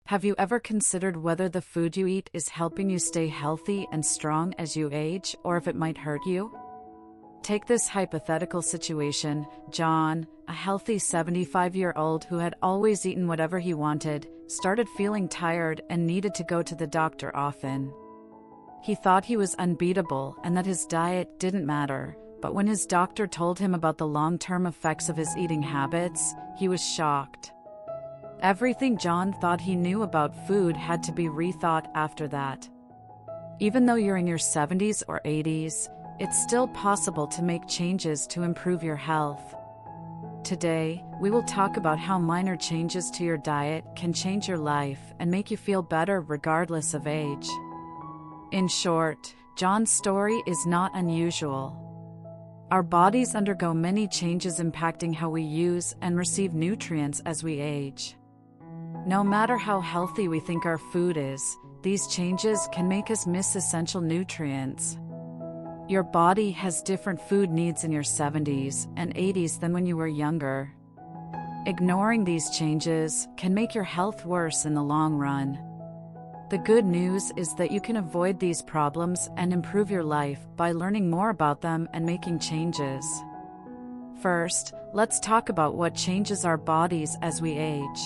Have you ever considered whether the food you eat is helping you stay healthy and strong as you age, or if it might hurt you? Take this hypothetical situation. John, a healthy 75-year-old who had always eaten whatever he wanted, started feeling tired and needed to go to the doctor often. He thought he was unbeatable and that his diet didn't matter, but when his doctor told him about the long-term effects of his eating habits, he was shocked. Everything John thought he knew about food had to be rethought after that. Even though you're in your 70s or 80s, it's still possible to make changes to improve your health. Today, we will talk about how minor changes to your diet can change your life and make you feel better regardless of age. In short, John's story is not unusual. Our bodies undergo many changes impacting how we use and receive nutrients as we age. No matter how healthy we think our food is, these changes can make us miss essential nutrients. Your body has different food needs in your 70s and 80s than when you were younger. Ignoring these changes can make your health worse in the long run. The good news is that you can avoid these problems and improve your life by learning more about them and making changes. First, let's talk about what changes our bodies as we age.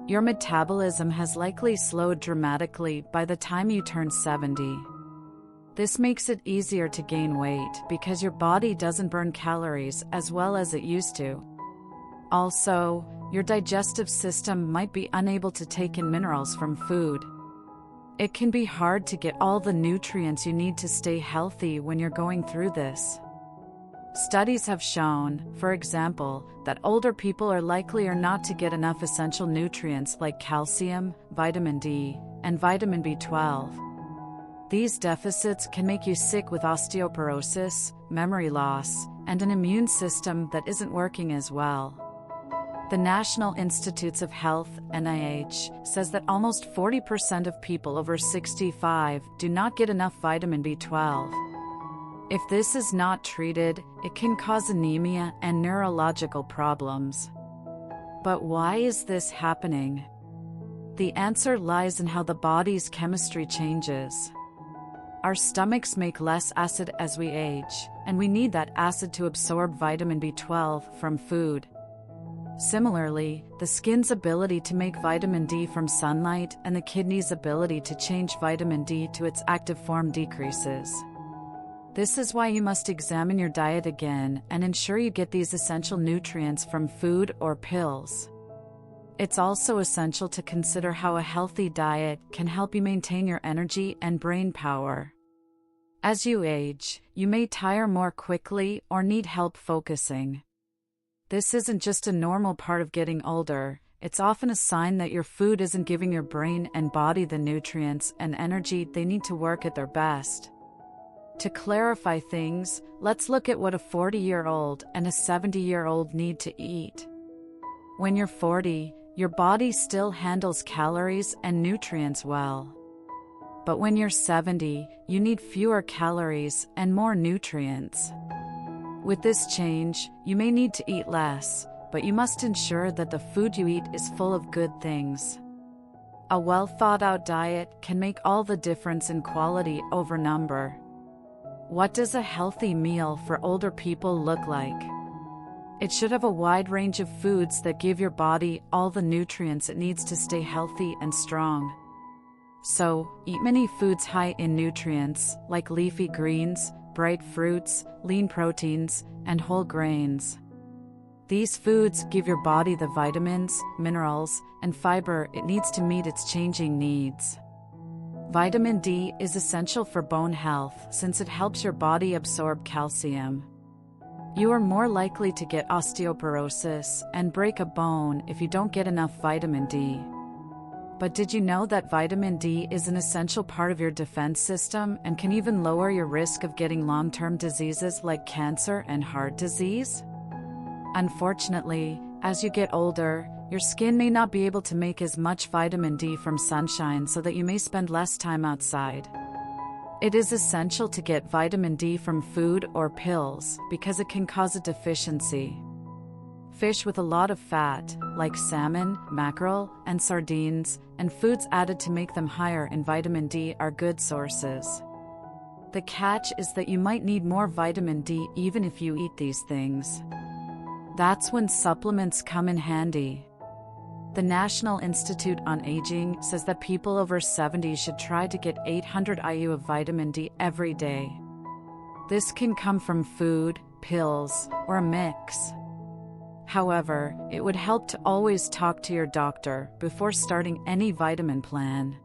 Your metabolism has likely slowed dramatically by the time you turn 70. This makes it easier to gain weight because your body doesn't burn calories as well as it used to. Also, your digestive system might be unable to take in minerals from food. It can be hard to get all the nutrients you need to stay healthy when you're going through this. Studies have shown, for example, that older people are likelier not to get enough essential nutrients like calcium, vitamin D, and vitamin B12. These deficits can make you sick with osteoporosis, memory loss, and an immune system that isn't working as well. The National Institutes of Health (NIH) says that almost 40% of people over 65 do not get enough vitamin B12. If this is not treated, it can cause anemia and neurological problems. But why is this happening? The answer lies in how the body's chemistry changes. Our stomachs make less acid as we age, and we need that acid to absorb vitamin B12 from food. Similarly, the skin's ability to make vitamin D from sunlight and the kidney's ability to change vitamin D to its active form decreases. This is why you must examine your diet again and ensure you get these essential nutrients from food or pills. It's also essential to consider how a healthy diet can help you maintain your energy and brain power. As you age, you may tire more quickly or need help focusing. This isn't just a normal part of getting older, it's often a sign that your food isn't giving your brain and body the nutrients and energy they need to work at their best. To clarify things, let's look at what a 40-year-old and a 70-year-old need to eat. When you're 40, your body still handles calories and nutrients well. But when you're 70, you need fewer calories and more nutrients. With this change, you may need to eat less, but you must ensure that the food you eat is full of good things. A well-thought-out diet can make all the difference in quality over number. What does a healthy meal for older people look like? It should have a wide range of foods that give your body all the nutrients it needs to stay healthy and strong. So, eat many foods high in nutrients, like leafy greens, bright fruits, lean proteins, and whole grains. These foods give your body the vitamins, minerals, and fiber it needs to meet its changing needs. Vitamin D is essential for bone health since it helps your body absorb calcium. You are more likely to get osteoporosis and break a bone if you don't get enough vitamin D. But did you know that vitamin D is an essential part of your defense system and can even lower your risk of getting long-term diseases like cancer and heart disease? Unfortunately, as you get older, your skin may not be able to make as much vitamin D from sunshine, so that you may spend less time outside. It is essential to get vitamin D from food or pills because it can cause a deficiency. Fish with a lot of fat, like salmon, mackerel, and sardines, and foods added to make them higher in vitamin D are good sources. The catch is that you might need more vitamin D even if you eat these things. That's when supplements come in handy. The National Institute on Aging says that people over 70 should try to get 800 IU of vitamin D every day. This can come from food, pills, or a mix. However, it would help to always talk to your doctor before starting any vitamin plan.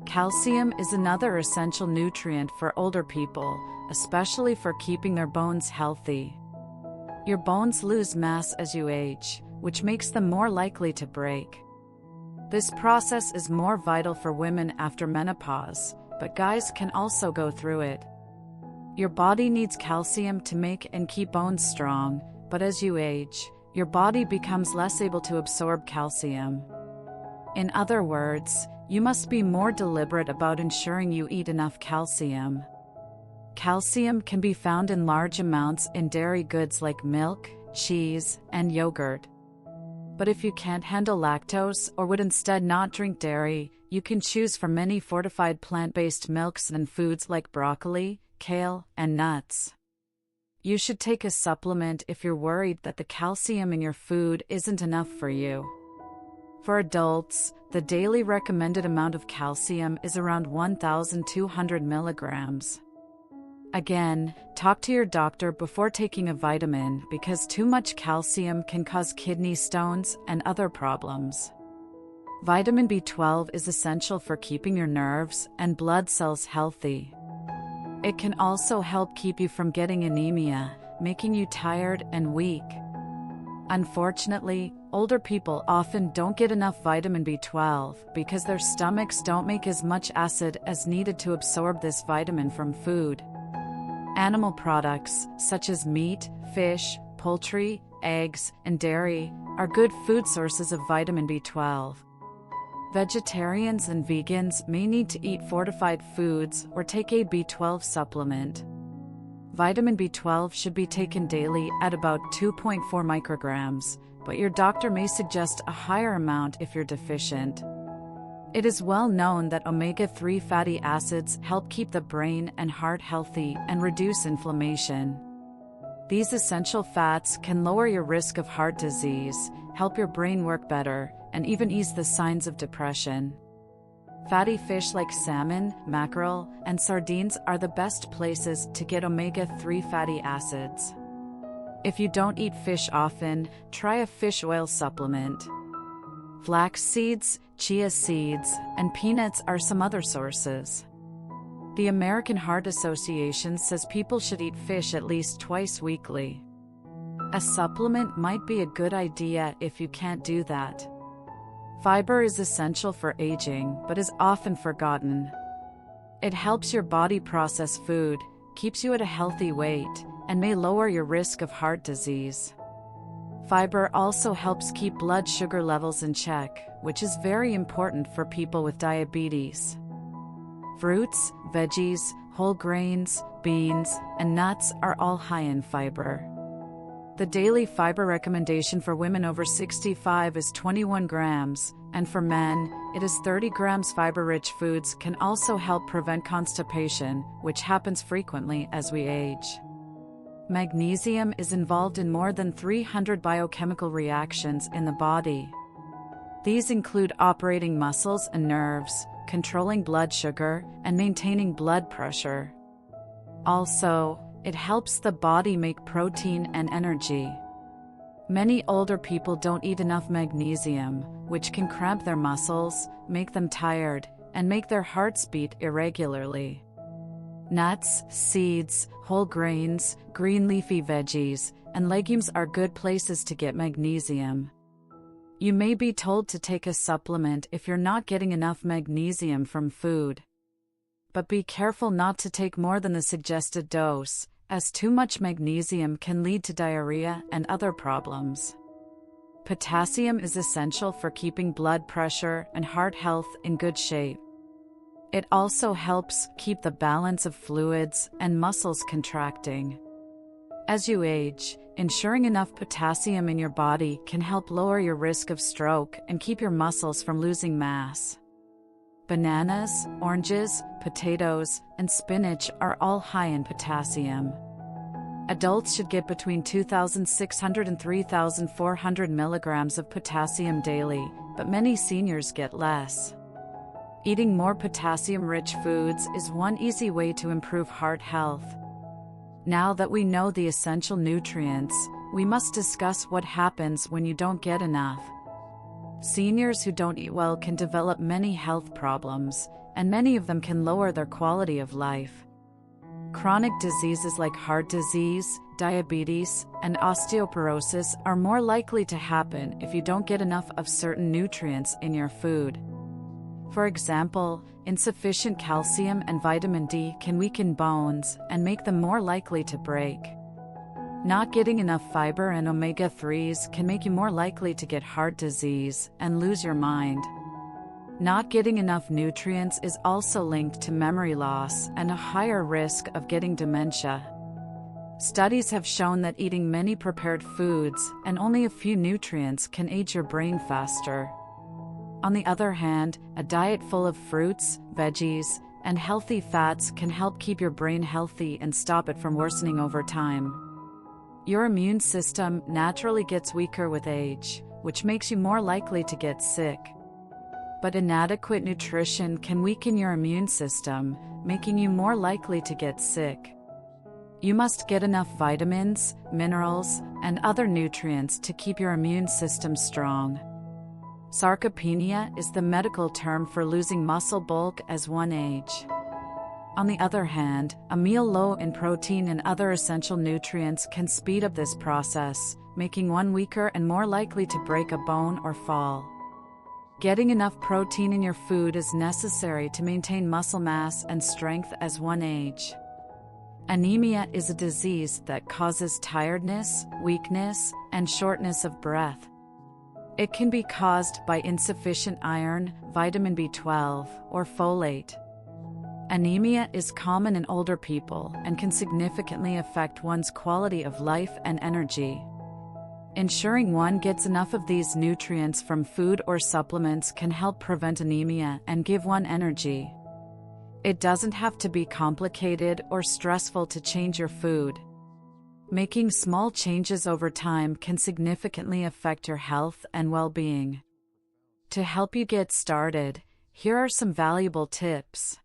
Calcium is another essential nutrient for older people, especially for keeping their bones healthy. Your bones lose mass as you age, which makes them more likely to break. This process is more vital for women after menopause, but guys can also go through it. Your body needs calcium to make and keep bones strong, but as you age, your body becomes less able to absorb calcium. In other words, you must be more deliberate about ensuring you eat enough calcium. Calcium can be found in large amounts in dairy goods like milk, cheese, and yogurt. But if you can't handle lactose or would instead not drink dairy, you can choose from many fortified plant-based milks and foods like broccoli, kale, and nuts. You should take a supplement if you're worried that the calcium in your food isn't enough for you. For adults, the daily recommended amount of calcium is around 1,200 milligrams. Again, talk to your doctor before taking a vitamin because too much calcium can cause kidney stones and other problems. Vitamin B12 is essential for keeping your nerves and blood cells healthy. It can also help keep you from getting anemia, making you tired and weak. Unfortunately, older people often don't get enough vitamin B12 because their stomachs don't make as much acid as needed to absorb this vitamin from food. Animal products, such as meat, fish, poultry, eggs, and dairy, are good food sources of vitamin B12. Vegetarians and vegans may need to eat fortified foods or take a B12 supplement. Vitamin B12 should be taken daily at about 2.4 micrograms, but your doctor may suggest a higher amount if you're deficient. It is well known that omega-3 fatty acids help keep the brain and heart healthy and reduce inflammation. These essential fats can lower your risk of heart disease, help your brain work better, and even ease the signs of depression. Fatty fish like salmon, mackerel, and sardines are the best places to get omega-3 fatty acids. If you don't eat fish often, try a fish oil supplement. Flax seeds, chia seeds, and peanuts are some other sources. The American Heart Association says people should eat fish at least twice weekly. A supplement might be a good idea if you can't do that. Fiber is essential for aging but is often forgotten. It helps your body process food, keeps you at a healthy weight, and may lower your risk of heart disease. Fiber also helps keep blood sugar levels in check, which is very important for people with diabetes. Fruits, veggies, whole grains, beans, and nuts are all high in fiber. The daily fiber recommendation for women over 65 is 21 grams, and for men, it is 30 grams. Fiber-rich foods can also help prevent constipation, which happens frequently as we age. Magnesium is involved in more than 300 biochemical reactions in the body. These include operating muscles and nerves, controlling blood sugar, and maintaining blood pressure. Also, it helps the body make protein and energy. Many older people don't eat enough magnesium, which can cramp their muscles, make them tired, and make their hearts beat irregularly. Nuts, seeds, whole grains, green leafy veggies, and legumes are good places to get magnesium. You may be told to take a supplement if you're not getting enough magnesium from food. But be careful not to take more than the suggested dose, as too much magnesium can lead to diarrhea and other problems. Potassium is essential for keeping blood pressure and heart health in good shape. It also helps keep the balance of fluids and muscles contracting. As you age, ensuring enough potassium in your body can help lower your risk of stroke and keep your muscles from losing mass. Bananas, oranges, potatoes, and spinach are all high in potassium. Adults should get between 2,600 and 3,400 milligrams of potassium daily, but many seniors get less. Eating more potassium-rich foods is one easy way to improve heart health. Now that we know the essential nutrients, we must discuss what happens when you don't get enough. Seniors who don't eat well can develop many health problems, and many of them can lower their quality of life. Chronic diseases like heart disease, diabetes, and osteoporosis are more likely to happen if you don't get enough of certain nutrients in your food. For example, insufficient calcium and vitamin D can weaken bones and make them more likely to break. Not getting enough fiber and omega-3s can make you more likely to get heart disease and lose your mind. Not getting enough nutrients is also linked to memory loss and a higher risk of getting dementia. Studies have shown that eating many prepared foods and only a few nutrients can age your brain faster. On the other hand, a diet full of fruits, veggies, and healthy fats can help keep your brain healthy and stop it from worsening over time. Your immune system naturally gets weaker with age, which makes you more likely to get sick. But inadequate nutrition can weaken your immune system, making you more likely to get sick. You must get enough vitamins, minerals, and other nutrients to keep your immune system strong. Sarcopenia is the medical term for losing muscle bulk as one age. On the other hand, a meal low in protein and other essential nutrients can speed up this process, making one weaker and more likely to break a bone or fall. Getting enough protein in your food is necessary to maintain muscle mass and strength as one age. Anemia is a disease that causes tiredness, weakness, and shortness of breath. It can be caused by insufficient iron, vitamin B12, or folate. Anemia is common in older people and can significantly affect one's quality of life and energy. Ensuring one gets enough of these nutrients from food or supplements can help prevent anemia and give one energy. It doesn't have to be complicated or stressful to change your food. Making small changes over time can significantly affect your health and well-being. To help you get started, here are some valuable tips.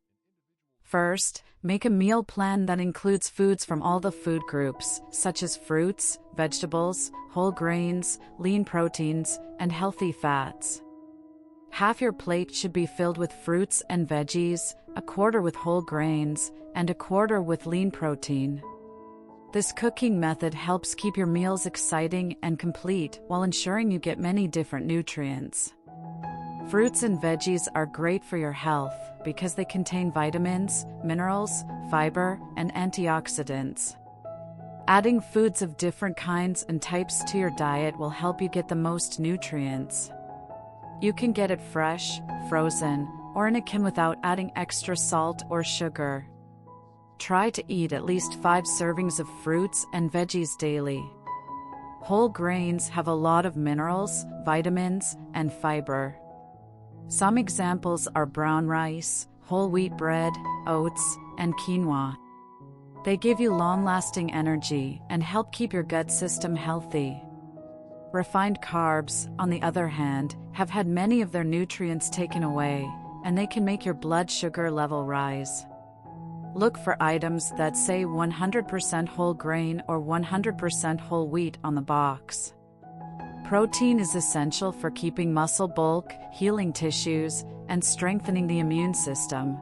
First, make a meal plan that includes foods from all the food groups, such as fruits, vegetables, whole grains, lean proteins, and healthy fats. Half your plate should be filled with fruits and veggies, a quarter with whole grains, and a quarter with lean protein. This cooking method helps keep your meals exciting and complete while ensuring you get many different nutrients. Fruits and veggies are great for your health because they contain vitamins, minerals, fiber, and antioxidants. Adding foods of different kinds and types to your diet will help you get the most nutrients. You can get it fresh, frozen, or in a can without adding extra salt or sugar. Try to eat at least 5 servings of fruits and veggies daily. Whole grains have a lot of minerals, vitamins, and fiber. Some examples are brown rice, whole wheat bread, oats, and quinoa. They give you long-lasting energy and help keep your gut system healthy. Refined carbs, on the other hand, have had many of their nutrients taken away, and they can make your blood sugar level rise. Look for items that say 100% whole grain or 100% whole wheat on the box. Protein is essential for keeping muscle bulk, healing tissues, and strengthening the immune system.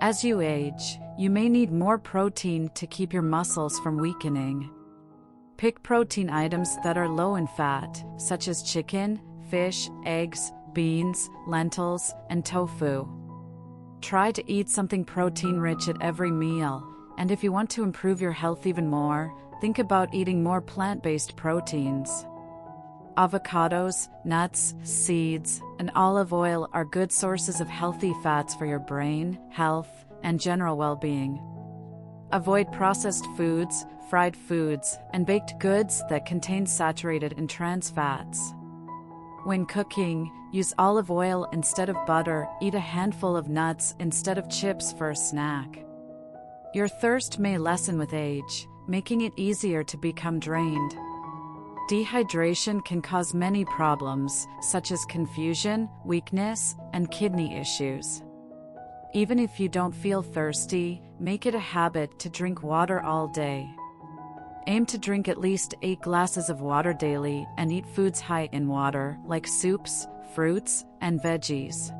As you age, you may need more protein to keep your muscles from weakening. Pick protein items that are low in fat, such as chicken, fish, eggs, beans, lentils, and tofu. Try to eat something protein-rich at every meal, and if you want to improve your health even more, think about eating more plant-based proteins. Avocados, nuts, seeds, and olive oil are good sources of healthy fats for your brain, health, and general well-being. Avoid processed foods, fried foods, and baked goods that contain saturated and trans fats. When cooking, use olive oil instead of butter, eat a handful of nuts instead of chips for a snack. Your thirst may lessen with age, making it easier to become drained. Dehydration can cause many problems, such as confusion, weakness, and kidney issues. Even if you don't feel thirsty, make it a habit to drink water all day. Aim to drink at least 8 glasses of water daily and eat foods high in water, like soups, fruits, and veggies.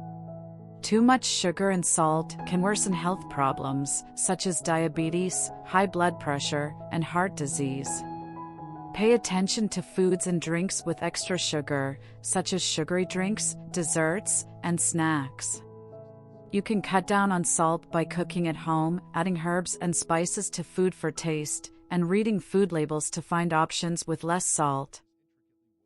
Too much sugar and salt can worsen health problems, such as diabetes, high blood pressure, and heart disease. Pay attention to foods and drinks with extra sugar, such as sugary drinks, desserts, and snacks. You can cut down on salt by cooking at home, adding herbs and spices to food for taste, and reading food labels to find options with less salt.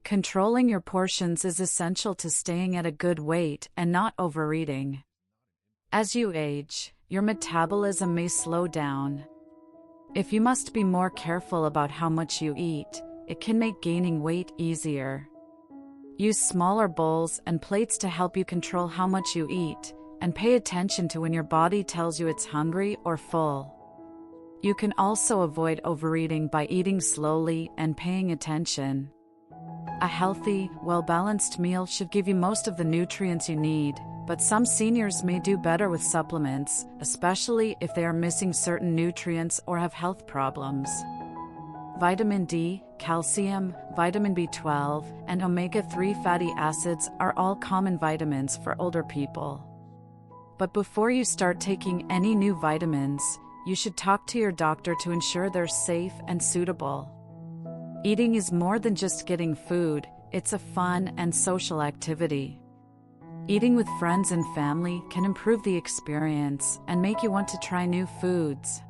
Controlling your portions is essential to staying at a good weight and not overeating. As you age, your metabolism may slow down. If you must be more careful about how much you eat, it can make gaining weight easier. Use smaller bowls and plates to help you control how much you eat, and pay attention to when your body tells you it's hungry or full. You can also avoid overeating by eating slowly and paying attention. A healthy, well-balanced meal should give you most of the nutrients you need, but some seniors may do better with supplements, especially if they are missing certain nutrients or have health problems. Vitamin D, calcium, vitamin B12, and omega-3 fatty acids are all common vitamins for older people. But before you start taking any new vitamins, you should talk to your doctor to ensure they're safe and suitable. Eating is more than just getting food, it's a fun and social activity. Eating with friends and family can improve the experience and make you want to try new foods.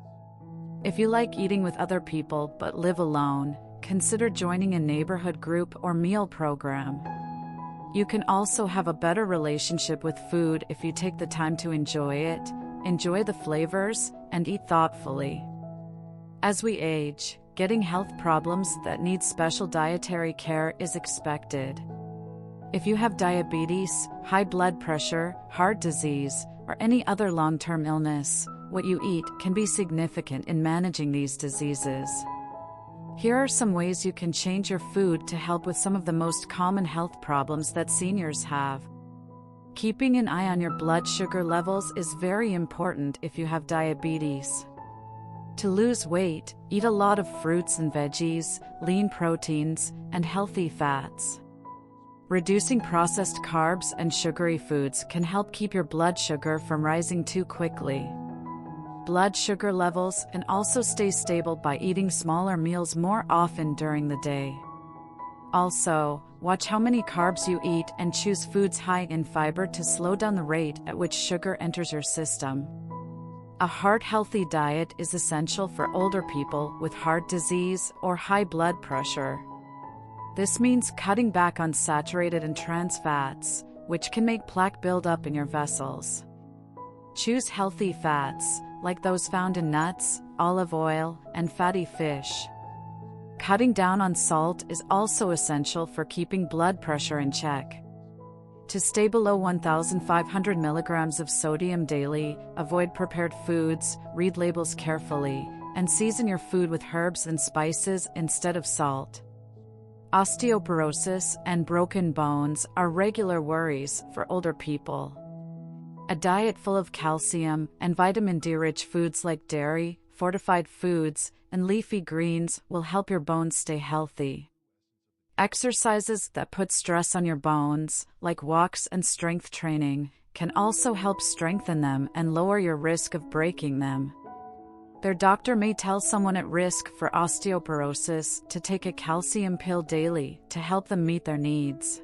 If you like eating with other people but live alone, consider joining a neighborhood group or meal program. You can also have a better relationship with food if you take the time to enjoy it, enjoy the flavors, and eat thoughtfully. As we age, getting health problems that need special dietary care is expected. If you have diabetes, high blood pressure, heart disease, or any other long-term illness, what you eat can be significant in managing these diseases. Here are some ways you can change your food to help with some of the most common health problems that seniors have. Keeping an eye on your blood sugar levels is very important if you have diabetes. To lose weight, eat a lot of fruits and veggies, lean proteins, and healthy fats. Reducing processed carbs and sugary foods can help keep your blood sugar from rising too quickly. Blood sugar levels can also stay stable by eating smaller meals more often during the day. Also, watch how many carbs you eat and choose foods high in fiber to slow down the rate at which sugar enters your system. A heart-healthy diet is essential for older people with heart disease or high blood pressure. This means cutting back on saturated and trans fats, which can make plaque buildup in your vessels. Choose healthy fats, like those found in nuts, olive oil, and fatty fish. Cutting down on salt is also essential for keeping blood pressure in check. To stay below 1,500 milligrams of sodium daily, avoid prepared foods, read labels carefully, and season your food with herbs and spices instead of salt. Osteoporosis and broken bones are regular worries for older people. A diet full of calcium and vitamin D-rich foods like dairy, fortified foods, and leafy greens will help your bones stay healthy. Exercises that put stress on your bones, like walks and strength training, can also help strengthen them and lower your risk of breaking them. Their doctor may tell someone at risk for osteoporosis to take a calcium pill daily to help them meet their needs.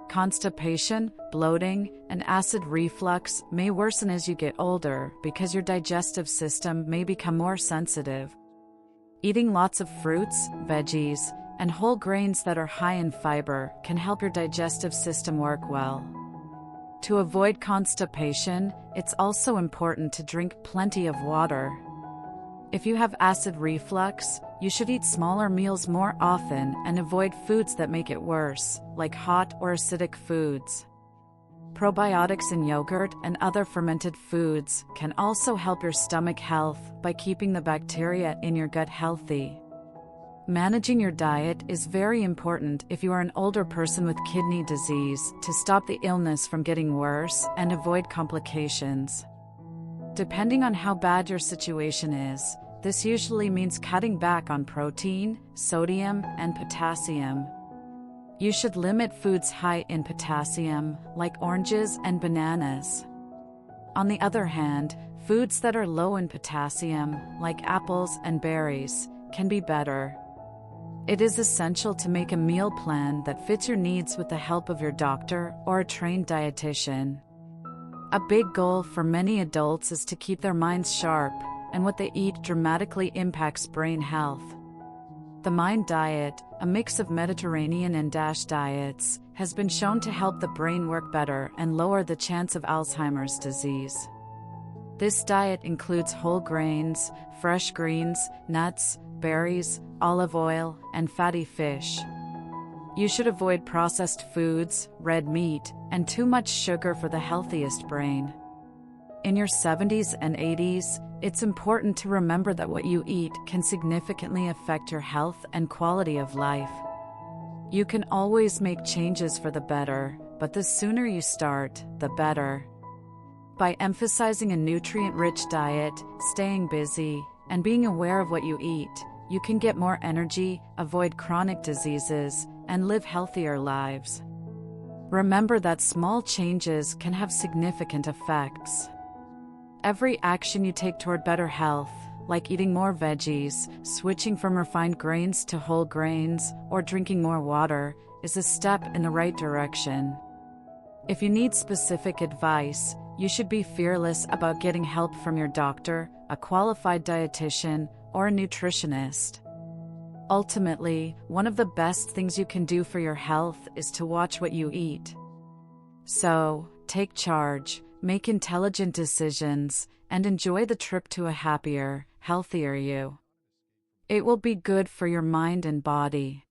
Constipation, bloating, and acid reflux may worsen as you get older because your digestive system may become more sensitive. Eating lots of fruits, veggies, and whole grains that are high in fiber can help your digestive system work well. To avoid constipation, it's also important to drink plenty of water. If you have acid reflux, you should eat smaller meals more often and avoid foods that make it worse, like hot or acidic foods. Probiotics in yogurt and other fermented foods can also help your stomach health by keeping the bacteria in your gut healthy. Managing your diet is very important if you are an older person with kidney disease to stop the illness from getting worse and avoid complications. Depending on how bad your situation is, this usually means cutting back on protein, sodium, and potassium. You should limit foods high in potassium, like oranges and bananas. On the other hand, foods that are low in potassium, like apples and berries, can be better. It is essential to make a meal plan that fits your needs with the help of your doctor or a trained dietitian. A big goal for many adults is to keep their minds sharp, and what they eat dramatically impacts brain health. The MIND diet, a mix of Mediterranean and DASH diets, has been shown to help the brain work better and lower the chance of Alzheimer's disease. This diet includes whole grains, fresh greens, nuts, berries, olive oil, and fatty fish. You should avoid processed foods, red meat, and too much sugar for the healthiest brain. In your 70s and 80s, it's important to remember that what you eat can significantly affect your health and quality of life. You can always make changes for the better, but the sooner you start, the better. By emphasizing a nutrient-rich diet, staying busy, and being aware of what you eat, you can get more energy, avoid chronic diseases, and live healthier lives. Remember that small changes can have significant effects. Every action you take toward better health, like eating more veggies, switching from refined grains to whole grains, or drinking more water, is a step in the right direction. If you need specific advice, you should be fearless about getting help from your doctor, a qualified dietitian, or a nutritionist. Ultimately, one of the best things you can do for your health is to watch what you eat. So, take charge, make intelligent decisions, and enjoy the trip to a happier, healthier you. It will be good for your mind and body.